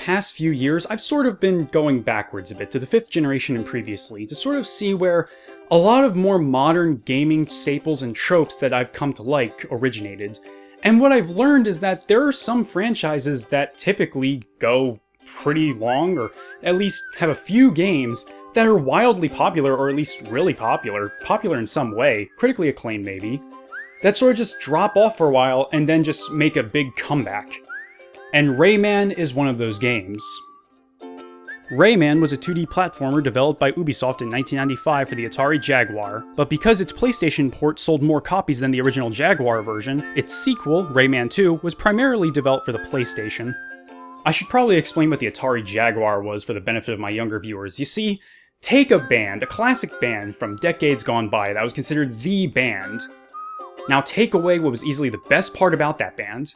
past few years, I've sort of been going backwards a bit to the 5th generation and previously to sort of see where a lot of more modern gaming staples and tropes that I've come to like originated. And what I've learned is that there are some franchises that typically go pretty long, or at least have a few games that are wildly popular, or at least really popular in some way, critically acclaimed maybe, that sort of just drop off for a while and then just make a big comeback. And Rayman is one of those games. Rayman was a 2D platformer developed by Ubisoft in 1995 for the Atari Jaguar, but because its PlayStation port sold more copies than the original Jaguar version, its sequel, Rayman 2, was primarily developed for the PlayStation. I should probably explain what the Atari Jaguar was for the benefit of my younger viewers. You see, take a band, a classic band from decades gone by that was considered the band. Now take away what was easily the best part about that band,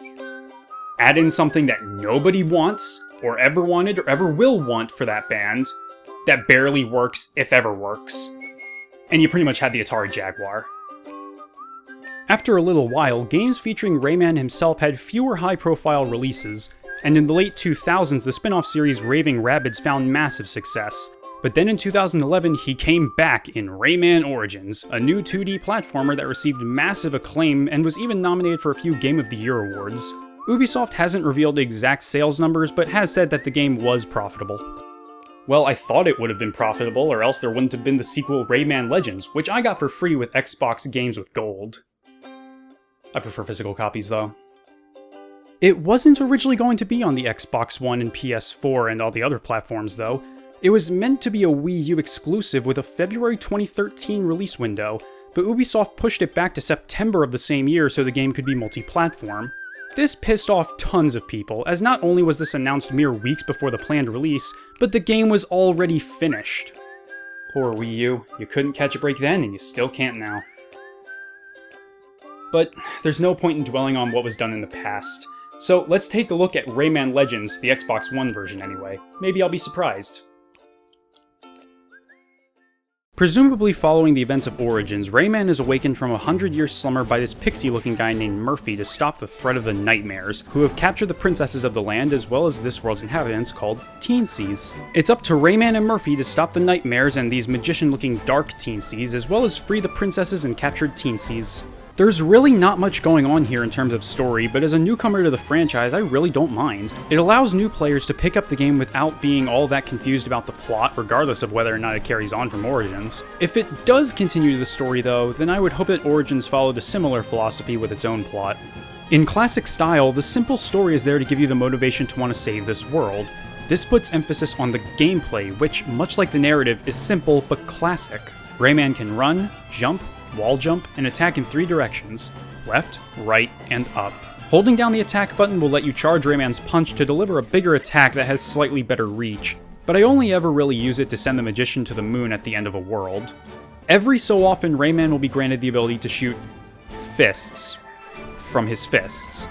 add in something that nobody wants, or ever wanted, or ever will want for that band, that barely works, if ever works, and you pretty much had the Atari Jaguar. After a little while, games featuring Rayman himself had fewer high-profile releases, and in the late 2000s the spin-off series Raving Rabbids found massive success. But then in 2011, he came back in Rayman Origins, a new 2D platformer that received massive acclaim and was even nominated for a few Game of the Year awards. Ubisoft hasn't revealed exact sales numbers, but has said that the game was profitable. Well, I thought it would have been profitable, or else there wouldn't have been the sequel Rayman Legends, which I got for free with Xbox Games with Gold. I prefer physical copies, though. It wasn't originally going to be on the Xbox One and PS4 and all the other platforms, though. It was meant to be a Wii U exclusive with a February 2013 release window, but Ubisoft pushed it back to September of the same year so the game could be multi-platform. This pissed off tons of people, as not only was this announced mere weeks before the planned release, but the game was already finished. Poor Wii U, you couldn't catch a break then, and you still can't now. But there's no point in dwelling on what was done in the past. So let's take a look at Rayman Legends, the Xbox One version anyway. Maybe I'll be surprised. Presumably following the events of Origins, Rayman is awakened from a 100-year slumber by this pixie-looking guy named Murphy to stop the threat of the Nightmares, who have captured the princesses of the land as well as this world's inhabitants called Teensies. It's up to Rayman and Murphy to stop the Nightmares and these magician-looking dark Teensies, as well as free the princesses and captured Teensies. There's really not much going on here in terms of story, but as a newcomer to the franchise, I really don't mind. It allows new players to pick up the game without being all that confused about the plot, regardless of whether or not it carries on from Origins. If it does continue the story though, then I would hope that Origins followed a similar philosophy with its own plot. In classic style, the simple story is there to give you the motivation to want to save this world. This puts emphasis on the gameplay, which, much like the narrative, is simple but classic. Rayman can run, jump, wall jump, and attack in 3 directions: left, right, and up. Holding down the attack button will let you charge Rayman's punch to deliver a bigger attack that has slightly better reach, but I only ever really use it to send the magician to the moon at the end of a world. Every so often, Rayman will be granted the ability to shoot fists from his fists.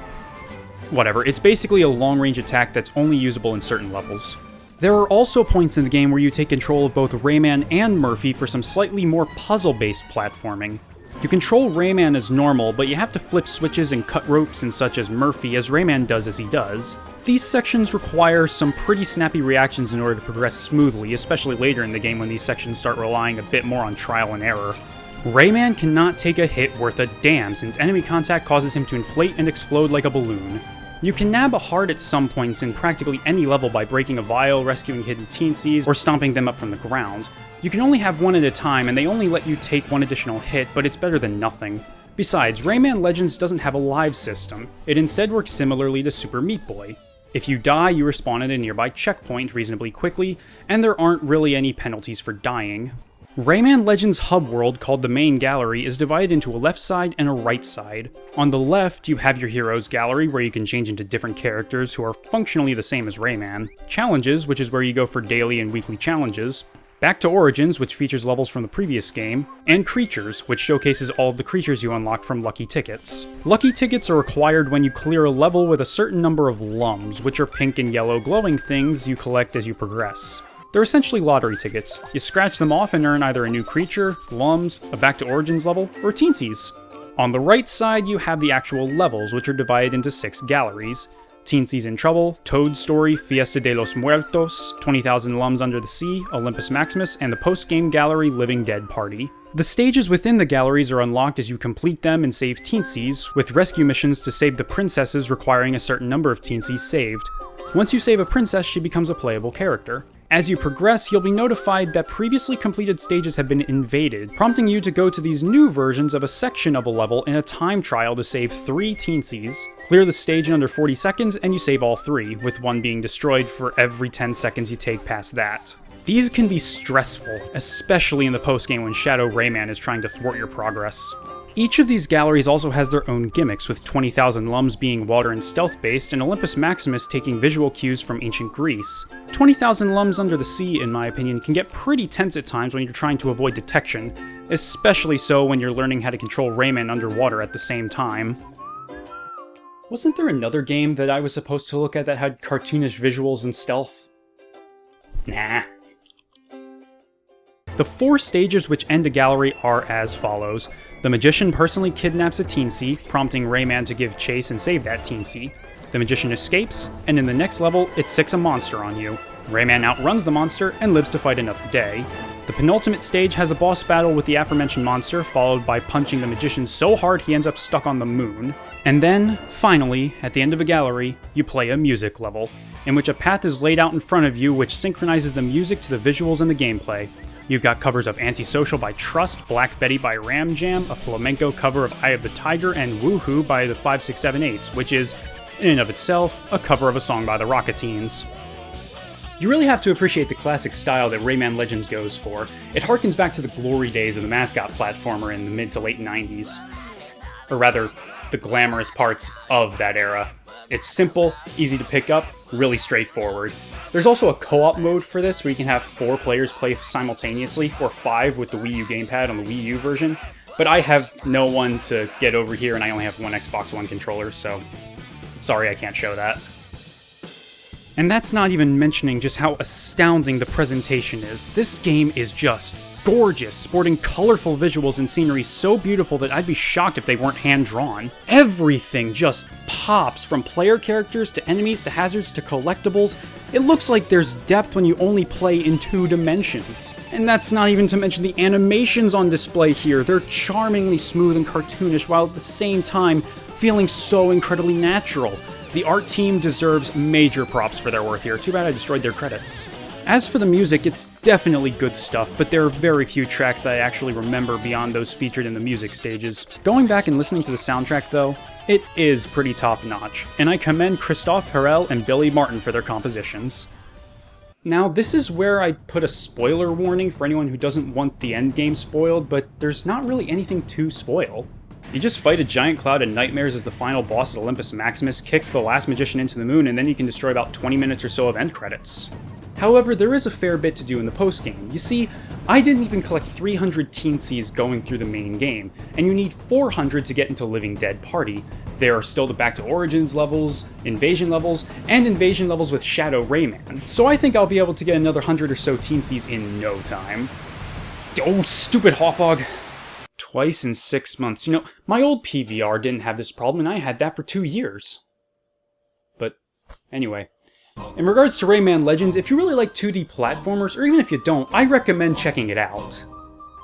Whatever, it's basically a long-range attack that's only usable in certain levels. There are also points in the game where you take control of both Rayman and Murphy for some slightly more puzzle-based platforming. You control Rayman as normal, but you have to flip switches and cut ropes and such as Murphy, as Rayman does as he does. These sections require some pretty snappy reactions in order to progress smoothly, especially later in the game when these sections start relying a bit more on trial and error. Rayman cannot take a hit worth a damn, since enemy contact causes him to inflate and explode like a balloon. You can nab a heart at some points in practically any level by breaking a vial, rescuing hidden Teensies, or stomping them up from the ground. You can only have one at a time, and they only let you take one additional hit, but it's better than nothing. Besides, Rayman Legends doesn't have a live system. It instead works similarly to Super Meat Boy. If you die, you respawn at a nearby checkpoint reasonably quickly, and there aren't really any penalties for dying. Rayman Legends' hub world, called the main gallery, is divided into a left side and a right side. On the left, you have your heroes gallery, where you can change into different characters who are functionally the same as Rayman. Challenges, which is where you go for daily and weekly challenges. Back to Origins, which features levels from the previous game. And Creatures, which showcases all of the creatures you unlock from Lucky Tickets. Lucky Tickets are acquired when you clear a level with a certain number of lums, which are pink and yellow glowing things you collect as you progress. They're essentially lottery tickets. You scratch them off and earn either a new creature, lums, a Back to Origins level, or Teensies. On the right side, you have the actual levels, which are divided into 6 galleries. Teensy's in Trouble, Toad's Story, Fiesta de los Muertos, 20,000 Lums Under the Sea, Olympus Maximus, and the post-game gallery Living Dead Party. The stages within the galleries are unlocked as you complete them and save Teensy's, with rescue missions to save the princesses requiring a certain number of Teensy's saved. Once you save a princess, she becomes a playable character. As you progress, you'll be notified that previously completed stages have been invaded, prompting you to go to these new versions of a section of a level in a time trial to save 3 Teensy's. Clear the stage in under 40 seconds, and you save all 3, with one being destroyed for every 10 seconds you take past that. These can be stressful, especially in the postgame when Shadow Rayman is trying to thwart your progress. Each of these galleries also has their own gimmicks, with 20,000 Lums being water and stealth based, and Olympus Maximus taking visual cues from ancient Greece. 20,000 Lums Under the Sea, in my opinion, can get pretty tense at times when you're trying to avoid detection, especially so when you're learning how to control Rayman underwater at the same time. Wasn't there another game that I was supposed to look at that had cartoonish visuals and stealth? Nah. The 4 stages which end a gallery are as follows. The Magician personally kidnaps a Teensy, prompting Rayman to give chase and save that Teensy. The Magician escapes, and in the next level, it sicks a monster on you. Rayman outruns the monster and lives to fight another day. The penultimate stage has a boss battle with the aforementioned monster, followed by punching the Magician so hard he ends up stuck on the moon. And then, finally, at the end of a gallery, you play a music level, in which a path is laid out in front of you which synchronizes the music to the visuals and the gameplay. You've got covers of Antisocial by Trust, Black Betty by Ram Jam, a flamenco cover of Eye of the Tiger, and Woohoo by the 5678, which is, in and of itself, a cover of a song by the Rocketeens. You really have to appreciate the classic style that Rayman Legends goes for. It harkens back to the glory days of the mascot platformer in the mid to late 90s. Or rather, the glamorous parts of that era. It's simple, easy to pick up, really straightforward. There's also a co-op mode for this where you can have 4 players play simultaneously, or 5 with the Wii U gamepad on the Wii U version, but I have no one to get over here and I only have one Xbox One controller, so sorry I can't show that. And that's not even mentioning just how astounding the presentation is. This game is just gorgeous, sporting colorful visuals and scenery so beautiful that I'd be shocked if they weren't hand-drawn. Everything just pops, from player characters to enemies to hazards to collectibles. It looks like there's depth when you only play in 2 dimensions. And that's not even to mention the animations on display here. They're charmingly smooth and cartoonish while at the same time feeling so incredibly natural. The art team deserves major props for their work here. Too bad I destroyed their credits. As for the music, it's definitely good stuff, but there are very few tracks that I actually remember beyond those featured in the music stages. Going back and listening to the soundtrack, though, it is pretty top-notch, and I commend Christophe Herrel and Billy Martin for their compositions. Now, this is where I put a spoiler warning for anyone who doesn't want the endgame spoiled, but there's not really anything to spoil. You just fight a giant cloud of nightmares as the final boss at Olympus Maximus, kick the last magician into the moon, and then you can destroy about 20 minutes or so of end credits. However, there is a fair bit to do in the postgame. You see, I didn't even collect 300 Teensy's going through the main game, and you need 400 to get into Living Dead Party. There are still the Back to Origins levels, Invasion levels, and Invasion levels with Shadow Rayman, so I think I'll be able to get another 100 or so Teensy's in no time. Oh, stupid Hawkbog! Twice in 6 months. You know, my old PVR didn't have this problem, and I had that for 2 years. But, anyway. In regards to Rayman Legends, if you really like 2D platformers, or even if you don't, I recommend checking it out.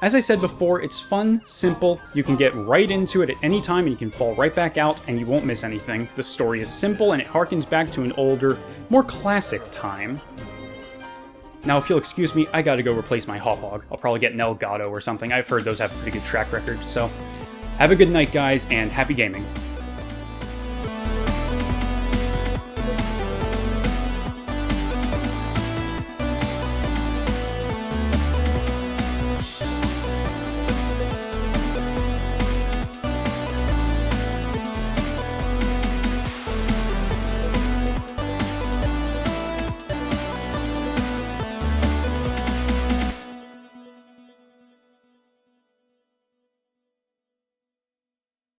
As I said before, it's fun, simple, you can get right into it at any time and you can fall right back out and you won't miss anything. The story is simple and it harkens back to an older, more classic time. Now, if you'll excuse me, I gotta go replace my Hawkbog. I'll probably get an Elgato or something. I've heard those have a pretty good track record, so have a good night, guys, and happy gaming.